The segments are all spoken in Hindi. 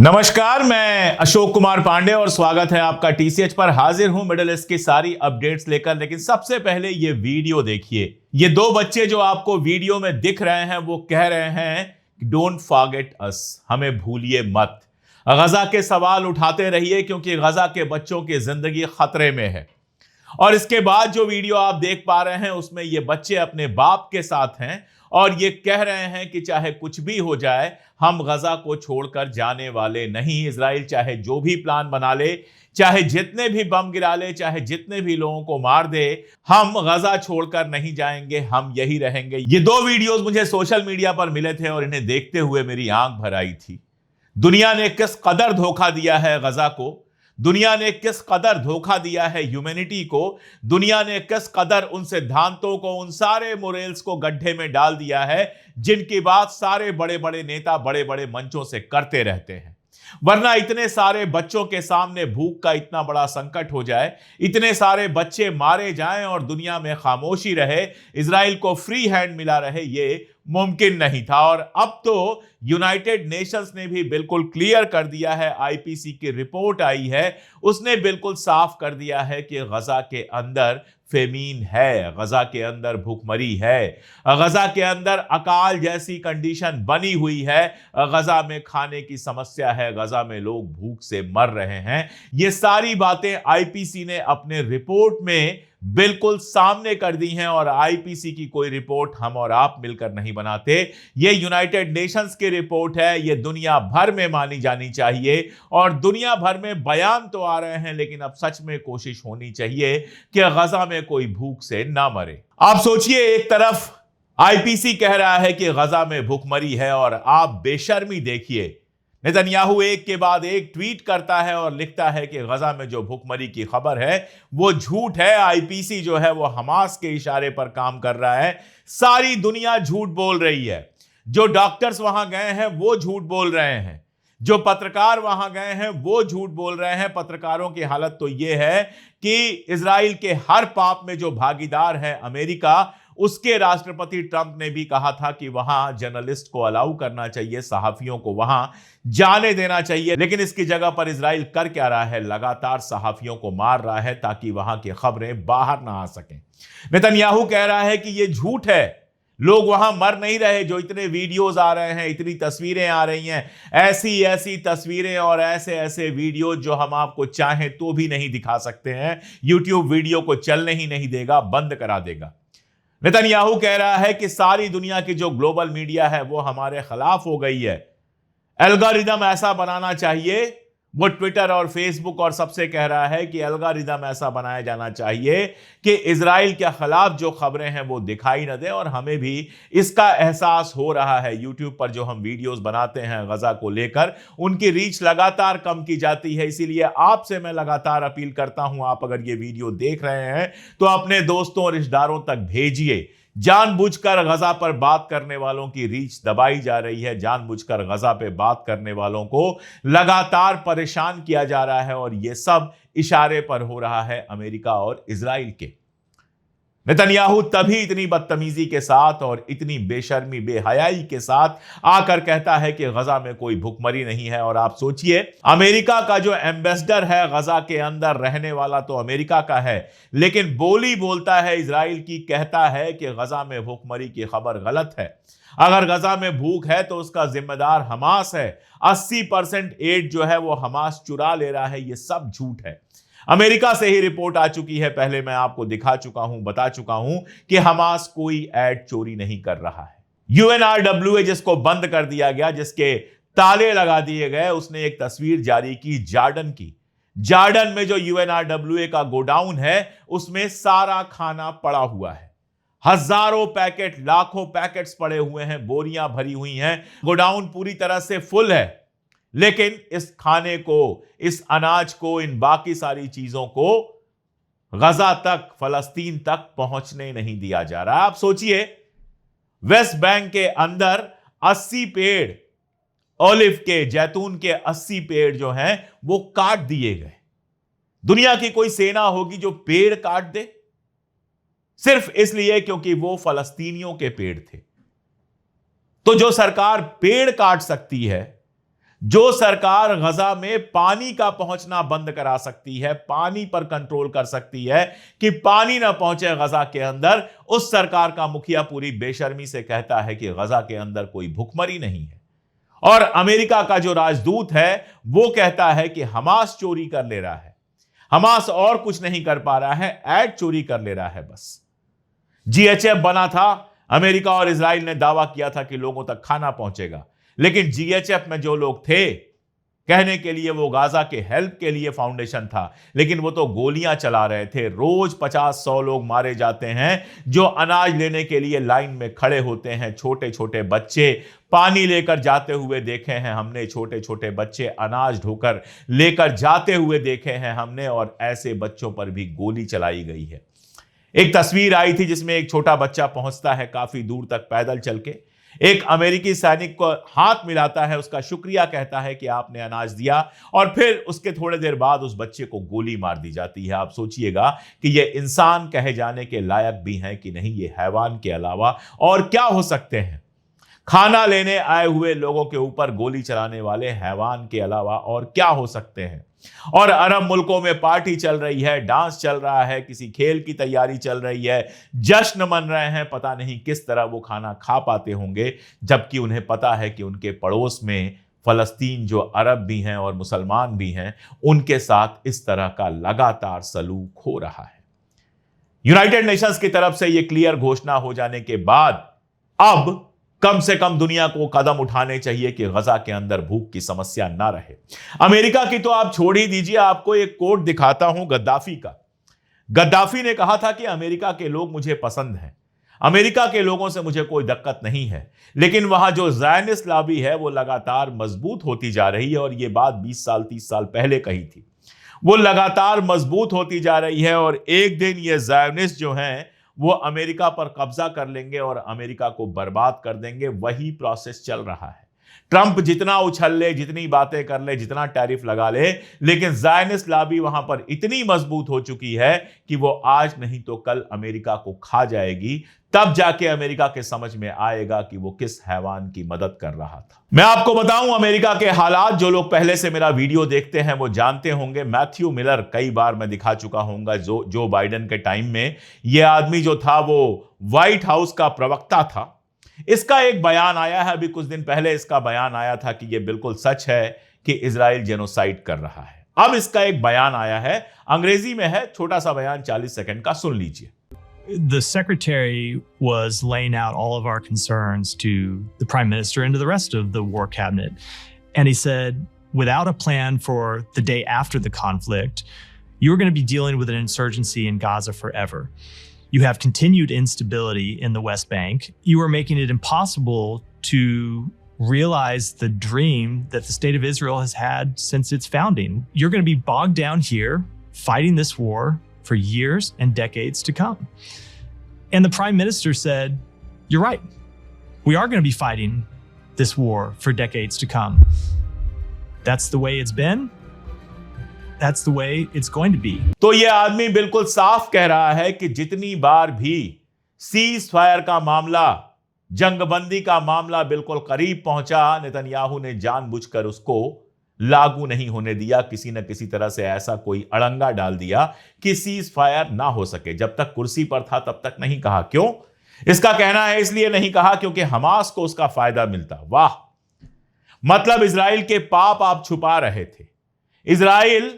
नमस्कार, मैं अशोक कुमार पांडे और स्वागत है आपका टीसीएच पर। हाजिर हूं मिडिल ईस्ट की सारी अपडेट्स लेकर। लेकिन सबसे पहले ये वीडियो देखिए। ये दो बच्चे जो आपको वीडियो में दिख रहे हैं वो कह रहे हैं डोंट फॉरगेट अस, हमें भूलिए मत। गजा के सवाल उठाते रहिए क्योंकि गजा के बच्चों की जिंदगी खतरे में है। और इसके बाद जो वीडियो आप देख पा रहे हैं उसमें ये बच्चे अपने बाप के साथ हैं और ये कह रहे हैं कि चाहे कुछ भी हो जाए हम गजा को छोड़कर जाने वाले नहीं। इजराइल चाहे जो भी प्लान बना ले, चाहे जितने भी बम गिरा ले, चाहे जितने भी लोगों को मार दे, हम गजा छोड़कर नहीं जाएंगे, हम यही रहेंगे। ये दो वीडियोस मुझे सोशल मीडिया पर मिले थे और इन्हें देखते हुए मेरी आंख भर आई थी। दुनिया ने किस कदर धोखा दिया है गजा को, दुनिया ने किस कदर धोखा दिया है ह्यूमैनिटी को, दुनिया ने किस कदर उन सिद्धांतों को, उन सारे मोरल्स को गड्ढे में डाल दिया है जिनकी बात सारे बड़े बड़े नेता बड़े बड़े मंचों से करते रहते हैं। वरना इतने सारे बच्चों के सामने भूख का इतना बड़ा संकट हो जाए, इतने सारे बच्चे मारे जाएं और दुनिया में खामोशी रहे, इजराइल को फ्री हैंड मिला रहे, ये मुमकिन नहीं था। और अब तो यूनाइटेड नेशंस ने भी बिल्कुल क्लियर कर दिया है, आईपीसी की रिपोर्ट आई है, उसने बिल्कुल साफ कर दिया है कि गजा के अंदर फेमीन है, गजा के अंदर भूखमरी है, गजा के अंदर अकाल जैसी कंडीशन बनी हुई है, गजा में खाने की समस्या है, गजा में लोग भूख से मर रहे हैं। ये सारी बातें आईपीसी ने अपने रिपोर्ट में बिल्कुल सामने कर दी हैं। और आईपीसी की कोई रिपोर्ट हम और आप मिलकर नहीं बनाते, ये यूनाइटेड नेशंस की रिपोर्ट है, ये दुनिया भर में मानी जानी चाहिए। और दुनिया भर में बयान तो आ रहे हैं लेकिन अब सच में कोशिश होनी चाहिए कि गजा में कोई भूख से ना मरे। आप सोचिए, एक तरफ आईपीसी कह रहा है कि गजा में भूखमरी है और आप बेशर्मी देखिए, नेतन्याहू एक के बाद एक ट्वीट करता है और लिखता है कि गजा में जो भूखमरी की खबर है वो झूठ है। आईपीसी जो है वो हमास के इशारे पर काम कर रहा है, सारी दुनिया झूठ बोल रही है। जो डॉक्टर्स वहां गए हैं वो झूठ बोल रहे हैं, जो पत्रकार वहां गए हैं वो झूठ बोल रहे हैं। पत्रकारों की हालत तो यह है कि इजराइल के हर पाप में जो भागीदार है अमेरिका, उसके राष्ट्रपति ट्रंप ने भी कहा था कि वहां जर्नलिस्ट को अलाउ करना चाहिए, सहाफियों को वहां जाने देना चाहिए। लेकिन इसकी जगह पर इजराइल कर क्या रहा है, लगातार सहाफियों को मार रहा है ताकि वहां की खबरें बाहर ना आ सकें। नेतन्याहू कह रहा है कि यह झूठ है, लोग वहां मर नहीं रहे। जो इतने वीडियोस आ रहे हैं, इतनी तस्वीरें आ रही हैं, ऐसी ऐसी तस्वीरें और ऐसे ऐसे वीडियो जो हम आपको चाहें तो भी नहीं दिखा सकते हैं। यूट्यूब वीडियो को चलने ही नहीं देगा, बंद करा देगा। नेतन्याहू कह रहा है कि सारी दुनिया की जो ग्लोबल मीडिया है वो हमारे खिलाफ हो गई है, एल्गोरिदम ऐसा बनाना चाहिए। वो ट्विटर और फेसबुक और सबसे कह रहा है कि एल्गोरिदम ऐसा बनाया जाना चाहिए कि इजराइल के खिलाफ जो खबरें हैं वो दिखाई न दे। और हमें भी इसका एहसास हो रहा है, यूट्यूब पर जो हम वीडियोस बनाते हैं गजा को लेकर, उनकी रीच लगातार कम की जाती है। इसीलिए आपसे मैं लगातार अपील करता हूं, आप अगर ये वीडियो देख रहे हैं तो अपने दोस्तों और रिश्तेदारों तक भेजिए। जानबूझकर गजा पर बात करने वालों की रीच दबाई जा रही है, जानबूझकर गजा पे बात करने वालों को लगातार परेशान किया जा रहा है और यह सब इशारे पर हो रहा है अमेरिका और इजराइल के। नेतन्याहू तभी इतनी बदतमीजी के साथ और इतनी बेशर्मी बेहयाई के साथ आकर कहता है कि गजा में कोई भुखमरी नहीं है। और आप सोचिए, अमेरिका का जो एम्बेसडर है गजा के अंदर रहने वाला तो अमेरिका का है, लेकिन बोली बोलता है इजराइल की, कहता है कि गजा में भुखमरी की खबर गलत है। अगर गजा में भूख है तो उसका जिम्मेदार हमास है। 80% एड जो है वो हमास चुरा ले रहा है। ये सब झूठ है। अमेरिका से ही रिपोर्ट आ चुकी है, पहले मैं आपको दिखा चुका हूं, बता चुका हूं कि हमास कोई एड चोरी नहीं कर रहा है। यूएनआरडब्ल्यूए जिसको बंद कर दिया गया, जिसके ताले लगा दिए गए, उसने एक तस्वीर जारी की जॉर्डन की। जॉर्डन में जो यूएनआरडब्ल्यूए का गोडाउन है उसमें सारा खाना पड़ा हुआ है, हजारों पैकेट, लाखों पैकेट्स पड़े हुए हैं, बोरियां भरी हुई हैं, गोडाउन पूरी तरह से फुल है। लेकिन इस खाने को, इस अनाज को, इन बाकी सारी चीजों को गजा तक, फलस्तीन तक पहुंचने नहीं दिया जा रहा। आप सोचिए, वेस्ट बैंक के अंदर 80 पेड़, ओलिव के, जैतून के 80 पेड़ जो हैं वो काट दिए गए। दुनिया की कोई सेना होगी जो पेड़ काट दे सिर्फ इसलिए क्योंकि वो फलस्तीनियों के पेड़ थे? तो जो सरकार पेड़ काट सकती है, जो सरकार गजा में पानी का पहुंचना बंद करा सकती है, पानी पर कंट्रोल कर सकती है कि पानी ना पहुंचे गजा के अंदर, उस सरकार का मुखिया पूरी बेशर्मी से कहता है कि गजा के अंदर कोई भुखमरी नहीं है। और अमेरिका का जो राजदूत है वो कहता है कि हमास चोरी कर ले रहा है, हमास और कुछ नहीं कर पा रहा है, ऐड चोरी कर ले रहा है बस। जीएचएफ बना था, अमेरिका और इजराइल ने दावा किया था कि लोगों तक खाना पहुंचेगा, लेकिन जीएचएफ में जो लोग थे कहने के लिए वो गाजा के हेल्प के लिए फाउंडेशन था, लेकिन वो तो गोलियां चला रहे थे। रोज 50-100 लोग मारे जाते हैं जो अनाज लेने के लिए लाइन में खड़े होते हैं। छोटे छोटे बच्चे पानी लेकर जाते हुए देखे हैं हमने, छोटे छोटे बच्चे अनाज ढोकर लेकर जाते हुए देखे हैं हमने, और ऐसे बच्चों पर भी गोली चलाई गई है। एक तस्वीर आई थी जिसमें एक छोटा बच्चा पहुंचता है काफी दूर तक पैदल चल के, एक अमेरिकी सैनिक को हाथ मिलाता है, उसका शुक्रिया कहता है कि आपने अनाज दिया, और फिर उसके थोड़े देर बाद उस बच्चे को गोली मार दी जाती है। आप सोचिएगा कि ये इंसान कहे जाने के लायक भी हैं कि नहीं, ये हैवान के अलावा और क्या हो सकते हैं। खाना लेने आए हुए लोगों के ऊपर गोली चलाने वाले हैवान के अलावा और क्या हो सकते हैं। और अरब मुल्कों में पार्टी चल रही है, डांस चल रहा है, किसी खेल की तैयारी चल रही है, जश्न मन रहे हैं, पता नहीं किस तरह वो खाना खा पाते होंगे, जबकि उन्हें पता है कि उनके पड़ोस में फलस्तीन जो अरब भी हैं और मुसलमान भी हैं, उनके साथ इस तरह का लगातार सलूक हो रहा है। यूनाइटेड नेशंस की तरफ से यह क्लियर घोषणा हो जाने के बाद अब कम से कम दुनिया को कदम उठाने चाहिए कि गजा के अंदर भूख की समस्या ना रहे। अमेरिका की तो आप छोड़ ही दीजिए, आपको एक कोट दिखाता हूं गद्दाफी का। गद्दाफी ने कहा था कि अमेरिका के लोग मुझे पसंद हैं, अमेरिका के लोगों से मुझे कोई दिक्कत नहीं है, लेकिन वहां जो ज़ायनिस्ट लॉबी है वो लगातार मजबूत होती जा रही है, और ये बात 20 साल 30 साल पहले कही थी, वो लगातार मजबूत होती जा रही है, और एक दिन ये ज़ायनिस्ट जो हैं वो अमेरिका पर कब्जा कर लेंगे और अमेरिका को बर्बाद कर देंगे। वही प्रोसेस चल रहा है। ट्रंप जितना उछल ले, जितनी बातें कर ले, जितना टैरिफ लगा ले, लेकिन ज़ायनिस्ट लॉबी वहां पर इतनी मजबूत हो चुकी है कि वो आज नहीं तो कल अमेरिका को खा जाएगी। तब जाके अमेरिका के समझ में आएगा कि वो किस हैवान की मदद कर रहा था। मैं आपको बताऊं अमेरिका के हालात, जो लोग पहले से मेरा वीडियो देखते हैं वो जानते होंगे। मैथ्यू मिलर कई बार मैं दिखा चुका हूंगा, जो बाइडेन के टाइम में ये आदमी जो था वो व्हाइट हाउस का प्रवक्ता था। इसका एक बयान आया है, अभी कुछ दिन पहले इसका बयान आया था कि यह बिल्कुल सच है कि इजराइल जेनोसाइड कर रहा है। अब इसका एक बयान आया है, अंग्रेजी में है, छोटा सा बयान 40 सेकंड का, सुन लीजिए। The secretary was laying out all of our concerns to the prime minister and to the rest of the war cabinet. And he said, without a plan for the day after the conflict, you're going to be dealing with an insurgency in Gaza forever. You have continued instability in the West Bank. You are making it impossible to realize the dream that the state of Israel has had since its founding. You're going to be bogged down here fighting this war for years and decades to come. And the prime minister said, you're right. We are going to be fighting this war for decades to come. That's the way it's been. That's the way it's going to be. तो ये आदमी बिल्कुल साफ कह रहा है कि जितनी बार भी सीज फायर का मामला, जंगबंदी का मामला बिल्कुल करीब पहुंचा, नेतन्याहू ने जानबूझकर उसको लागू नहीं होने दिया। किसी न किसी तरह से ऐसा कोई अड़ंगा डाल दिया कि सीज फायर ना हो सके। जब तक कुर्सी पर था तब तक नहीं कहा। क्यों? इसका कहना है इसलिए नहीं कहा क्योंकि हमास को उसका फायदा मिलता। वाह, मतलब इजराइल के पाप आप छुपा रहे थे। इजराइल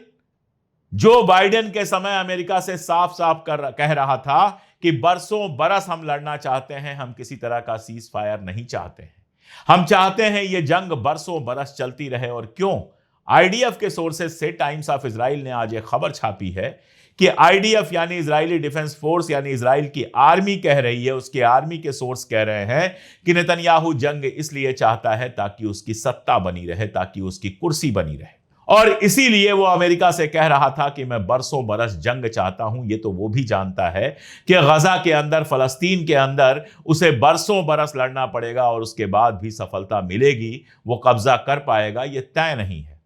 जो बाइडेन के समय अमेरिका से साफ साफ कह रहा था कि बरसों बरस हम लड़ना चाहते हैं, हम किसी तरह का सीज फायर नहीं चाहते हैं, हम चाहते हैं ये जंग बरसों बरस चलती रहे। और क्यों? आईडीएफ के सोर्सेज से टाइम्स ऑफ इजराइल ने आज एक खबर छापी है कि आईडीएफ यानी इजरायली डिफेंस फोर्स यानी इजराइल की आर्मी कह रही है, उसके आर्मी के सोर्स कह रहे हैं कि नेतन्याहू जंग इसलिए चाहता है ताकि उसकी सत्ता बनी रहे, ताकि उसकी कुर्सी बनी रहे, और इसीलिए वो अमेरिका से कह रहा था कि मैं बरसों बरस जंग चाहता हूं। ये तो वो भी जानता है कि गजा के अंदर, फलस्तीन के अंदर उसे बरसों बरस लड़ना पड़ेगा और उसके बाद भी सफलता मिलेगी, वो कब्जा कर पाएगा, ये तय नहीं है।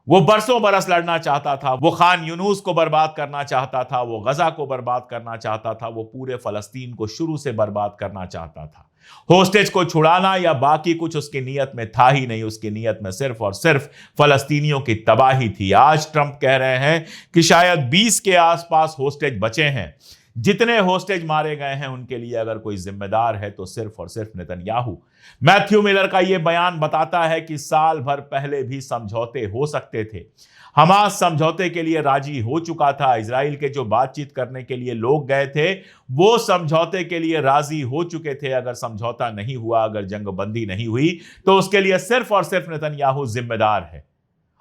वो बरसों बरस लड़ना चाहता था, वो खान यूनुस को बर्बाद करना चाहता था, वो गजा को बर्बाद करना चाहता था, वो पूरे फलस्तीन को शुरू से बर्बाद करना चाहता था। होस्टेज को छुड़ाना या बाकी कुछ उसकी नीयत में था ही नहीं। उसकी नीयत में सिर्फ और सिर्फ फलस्तीनियों की तबाही थी। आज ट्रंप कह रहे हैं कि शायद 20 के आसपास होस्टेज बचे हैं। जितने होस्टेज मारे गए हैं उनके लिए अगर कोई जिम्मेदार है तो सिर्फ और सिर्फ नेतन्याहू। मैथ्यू मिलर का यह बयान बताता है कि साल भर पहले भी समझौते हो सकते थे। हमास समझौते के लिए राजी हो चुका था। इजराइल के जो बातचीत करने के लिए लोग गए थे वो समझौते के लिए राजी हो चुके थे। अगर समझौता नहीं हुआ, अगर जंगबंदी नहीं हुई तो उसके लिए सिर्फ और सिर्फ नेतन्याहू जिम्मेदार है।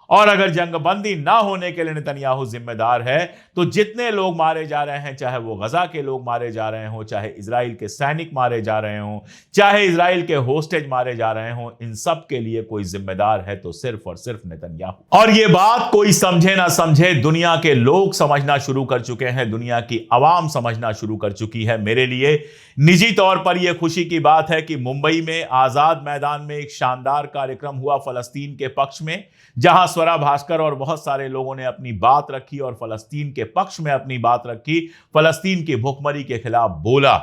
और अगर जंगबंदी ना होने के लिए नेतन्याहू जिम्मेदार है तो जितने लोग मारे जा रहे हैं, चाहे वो गजा के लोग मारे जा रहे हों, चाहे इजराइल के सैनिक मारे जा रहे हों, चाहे इजराइल के होस्टेज मारे जा रहे हों, इन सब के लिए कोई जिम्मेदार है तो सिर्फ और सिर्फ नेतन्याहू। और ये बात कोई समझे ना समझे, दुनिया के लोग समझना शुरू कर चुके हैं, दुनिया की आवाम समझना शुरू कर चुकी है। मेरे लिए निजी तौर पर यह खुशी की बात है कि मुंबई में आजाद मैदान में एक शानदार कार्यक्रम हुआ फलस्तीन के पक्ष में, जहां स्वरा भास्कर और बहुत सारे लोगों ने अपनी बात रखी और फलस्तीन के पक्ष में अपनी बात रखी, फलस्तीन की भुखमरी के खिलाफ बोला।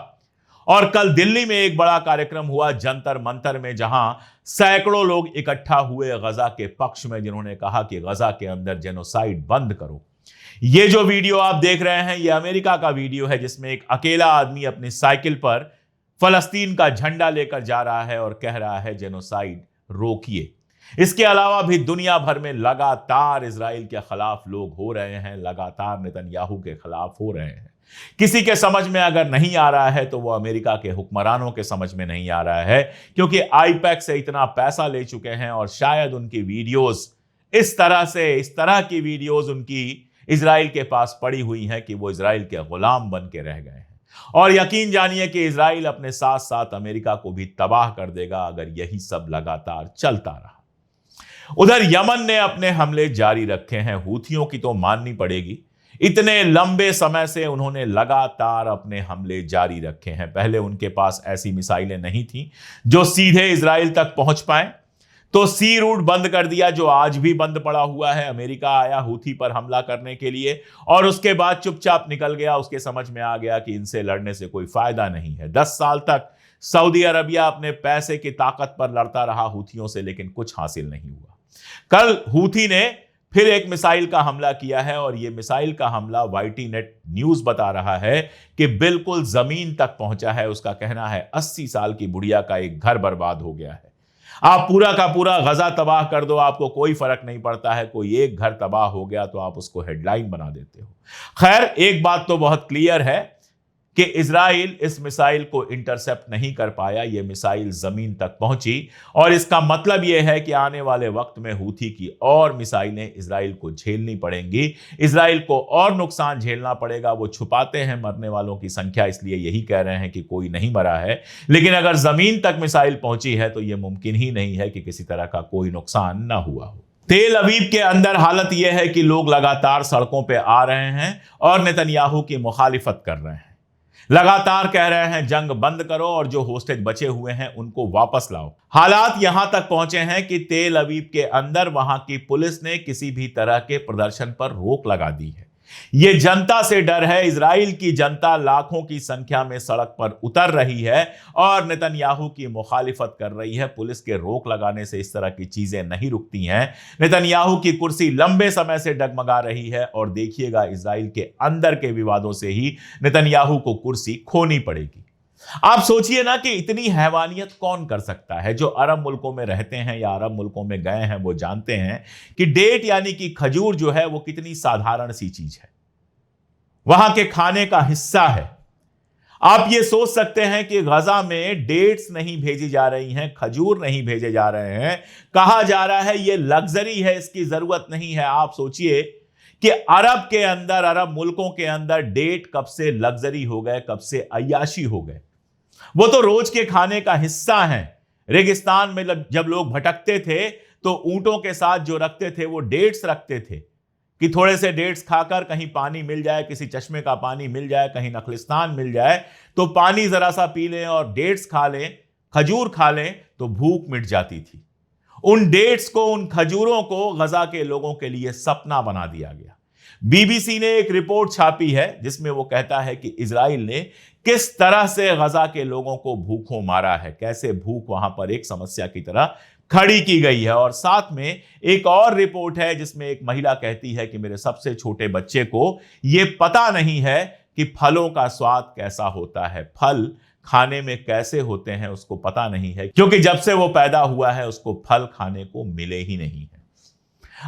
और कल दिल्ली में एक बड़ा कार्यक्रम हुआ जंतर मंतर में, जहां सैकड़ों लोग इकट्ठा हुए गजा के पक्ष में, जिन्होंने कहा कि गजा के अंदर जेनोसाइड बंद करो। ये जो वीडियो आप देख रहे हैं ये अमेरिका का वीडियो है, जिसमें एक अकेला आदमी अपनी साइकिल पर फलस्तीन का झंडा लेकर जा रहा है और कह रहा है जेनोसाइड रोकिए। इसके अलावा भी दुनिया भर में लगातार इजराइल के खिलाफ लोग हो रहे हैं, लगातार नेतन्याहू के खिलाफ हो रहे हैं। किसी के समझ में अगर नहीं आ रहा है तो वो अमेरिका के हुक्मरानों के समझ में नहीं आ रहा है, क्योंकि आईपैक से इतना पैसा ले चुके हैं और शायद उनकी वीडियोस इस तरह की वीडियोस उनकी इजराइल के पास पड़ी हुई हैं कि वो इजराइल के गुलाम बन के रह गए हैं। और यकीन जानिए कि इजराइल अपने साथ साथ अमेरिका को भी तबाह कर देगा अगर यही सब लगातार चलता रहा। उधर यमन ने अपने हमले जारी रखे हैं। हूथियों की तो माननी पड़ेगी, इतने लंबे समय से उन्होंने लगातार अपने हमले जारी रखे हैं। पहले उनके पास ऐसी मिसाइलें नहीं थी जो सीधे इजराइल तक पहुंच पाए, तो सी रूट बंद कर दिया, जो आज भी बंद पड़ा हुआ है। अमेरिका आया हूथी पर हमला करने के लिए और उसके बाद चुपचाप निकल गया। उसके समझ में आ गया कि इनसे लड़ने से कोई फायदा नहीं है। 10 साल तक सऊदी अरबिया अपने पैसे की ताकत पर लड़ता रहा हूथियों से, लेकिन कुछ हासिल नहीं हुआ। कल हूथी ने फिर एक मिसाइल का हमला किया है और यह मिसाइल का हमला वाईटी नेट न्यूज बता रहा है कि बिल्कुल जमीन तक पहुंचा है। उसका कहना है 80 साल की बुढ़िया का एक घर बर्बाद हो गया है। आप पूरा का पूरा गजा तबाह कर दो, आपको कोई फर्क नहीं पड़ता है। कोई एक घर तबाह हो गया तो आप उसको हेडलाइन बना देते हो। खैर, एक बात तो बहुत क्लियर है कि इजराइल इस मिसाइल को इंटरसेप्ट नहीं कर पाया। यह मिसाइल जमीन तक पहुंची और इसका मतलब यह है कि आने वाले वक्त में हूथी की और मिसाइलें इजराइल को झेलनी पड़ेंगी। इजराइल को और नुकसान झेलना पड़ेगा। वो छुपाते हैं मरने वालों की संख्या, इसलिए यही कह रहे हैं कि कोई नहीं मरा है, लेकिन अगर जमीन तक मिसाइल पहुंची है तो यह मुमकिन ही नहीं है कि किसी तरह का कोई नुकसान ना हुआ हो। तेल अवीव के अंदर हालत यह है कि लोग लगातार सड़कों पर आ रहे हैं और नेतन्याहू की मुखालिफत कर रहे हैं। लगातार कह रहे हैं जंग बंद करो और जो होस्टेज बचे हुए हैं उनको वापस लाओ। हालात यहां तक पहुंचे हैं कि तेल अवीव के अंदर वहां की पुलिस ने किसी भी तरह के प्रदर्शन पर रोक लगा दी है। यह जनता से डर है। इजराइल की जनता लाखों की संख्या में सड़क पर उतर रही है और नेतन्याहू की मुखालिफत कर रही है। पुलिस के रोक लगाने से इस तरह की चीजें नहीं रुकती हैं। नेतन्याहू की कुर्सी लंबे समय से डगमगा रही है और देखिएगा इजराइल के अंदर के विवादों से ही नेतन्याहू को कुर्सी खोनी पड़ेगी। आप सोचिए ना कि इतनी हैवानियत कौन कर सकता है। जो अरब मुल्कों में रहते हैं या अरब मुल्कों में गए हैं वो जानते हैं कि डेट यानी कि खजूर जो है वो कितनी साधारण सी चीज है, वहां के खाने का हिस्सा है। आप ये सोच सकते हैं कि गजा में डेट्स नहीं भेजी जा रही हैं, खजूर नहीं भेजे जा रहे हैं, कहा जा रहा है ये लग्जरी है, इसकी जरूरत नहीं है। आप सोचिए कि अरब के अंदर, अरब मुल्कों के अंदर डेट कब से लग्जरी हो गए, कब से अय्याशी हो गए। वो तो रोज के खाने का हिस्सा हैं। रेगिस्तान में जब लोग भटकते थे तो ऊंटों के साथ जो रखते थे वो डेट्स रखते थे कि थोड़े से डेट्स खाकर कहीं पानी मिल जाए, किसी चश्मे का पानी मिल जाए, कहीं नखलिस्तान मिल जाए तो पानी जरा सा पी लें और डेट्स खा लें, खजूर खा लें तो भूख मिट जाती थी। उन डेट्स को, उन खजूरों को गजा के लोगों के लिए सपना बना दिया गया। बीबीसी ने एक रिपोर्ट छापी है जिसमें वो कहता है कि इजराइल ने किस तरह से गजा के लोगों को भूखों मारा है, कैसे भूख वहां पर एक समस्या की तरह खड़ी की गई है। और साथ में एक और रिपोर्ट है जिसमें एक महिला कहती है कि मेरे सबसे छोटे बच्चे को यह पता नहीं है कि फलों का स्वाद कैसा होता है, फल खाने में कैसे होते हैं उसको पता नहीं है, क्योंकि जब से वो पैदा हुआ है उसको फल खाने को मिले ही नहीं है।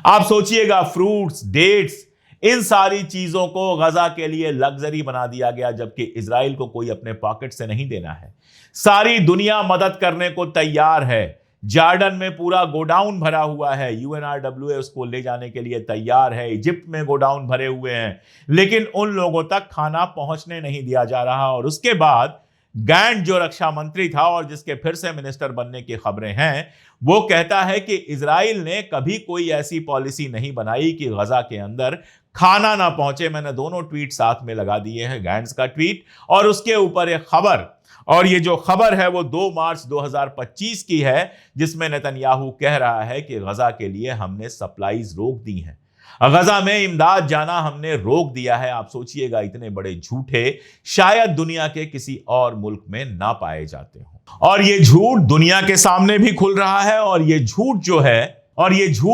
आप सोचिएगा, फ्रूट्स, डेट्स, इन सारी चीजों को गजा के लिए लग्जरी बना दिया गया, जबकि इजराइल को कोई अपने पॉकेट से नहीं देना है। सारी दुनिया मदद करने को तैयार है। जॉर्डन में पूरा गोडाउन भरा हुआ है, यूएनआरडब्ल्यूए उसको ले जाने के लिए तैयार है। इजिप्ट में गोडाउन भरे हुए हैं, लेकिन उन लोगों तक खाना पहुंचने नहीं दिया जा रहा। और उसके बाद गैंट जो रक्षा मंत्री था और जिसके फिर से मिनिस्टर बनने की खबरें हैं, वो कहता है कि इजराइल ने कभी कोई ऐसी पॉलिसी नहीं बनाई कि गजा के अंदर खाना ना पहुंचे। मैंने दोनों ट्वीट साथ में लगा दिए हैं, गैंट्स का ट्वीट और उसके ऊपर एक खबर। और ये जो खबर है वो 2 मार्च 2025 की है, जिसमें नेतन्याहू कह रहा है कि गजा के लिए हमने सप्लाईज रोक दी हैं, गजा में इमदाद जाना हमने रोक दिया है। आप सोचिएगा, इतने बड़े झूठे शायद दुनिया के किसी और मुल्क में ना पाए जाते हों। और ये झूठ दुनिया के सामने भी खुल रहा है, और ये झूठ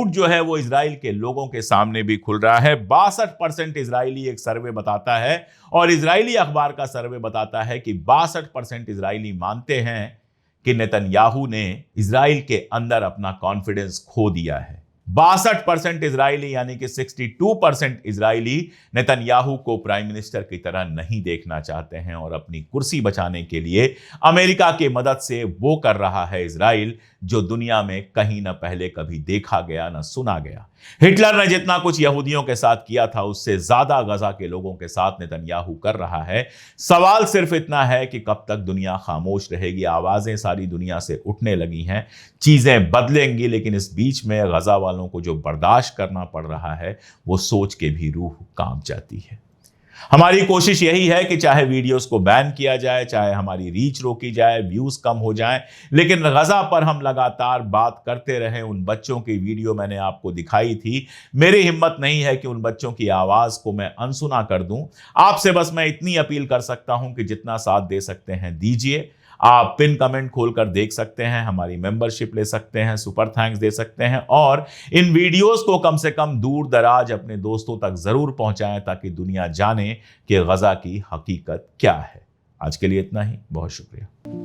जो है वो इजराइल के लोगों के सामने भी खुल रहा है। 62% इजरायली, एक सर्वे बताता है, और इजरायली अखबार का सर्वे बताता है कि 62% इजरायली मानते हैं कि नेतन्याहू ने इजराइल के अंदर अपना कॉन्फिडेंस खो दिया है। 62% इजरायली यानी कि 62% इजरायली नेतन्याहू को प्राइम मिनिस्टर की तरह नहीं देखना चाहते हैं, और अपनी कुर्सी बचाने के लिए अमेरिका की मदद से वो कर रहा है इजराइल जो दुनिया में कहीं न पहले कभी देखा गया न सुना गया। हिटलर ने जितना कुछ यहूदियों के साथ किया था उससे ज्यादा गजा के लोगों के साथ नेतन्याहू कर रहा है। सवाल सिर्फ इतना है कि कब तक दुनिया खामोश रहेगी। आवाजें सारी दुनिया से उठने लगी हैं, चीजें बदलेंगी, लेकिन इस बीच में गजा वालों को जो बर्दाश्त करना पड़ रहा है वो सोच के भी रूह कांप जाती है। हमारी कोशिश यही है कि चाहे वीडियोस को बैन किया जाए, चाहे हमारी रीच रोकी जाए, व्यूज कम हो जाएं, लेकिन गजा पर हम लगातार बात करते रहें। उन बच्चों की वीडियो मैंने आपको दिखाई थी। मेरी हिम्मत नहीं है कि उन बच्चों की आवाज को मैं अनसुना कर दूं। आपसे बस मैं इतनी अपील कर सकता हूं कि जितना साथ दे सकते हैं दीजिए। आप पिन कमेंट खोलकर देख सकते हैं, हमारी मेंबरशिप ले सकते हैं, सुपर थैंक्स दे सकते हैं, और इन वीडियोस को कम से कम दूर दराज अपने दोस्तों तक जरूर पहुंचाएं ताकि दुनिया जाने कि गजा की हकीकत क्या है। आज के लिए इतना ही, बहुत शुक्रिया।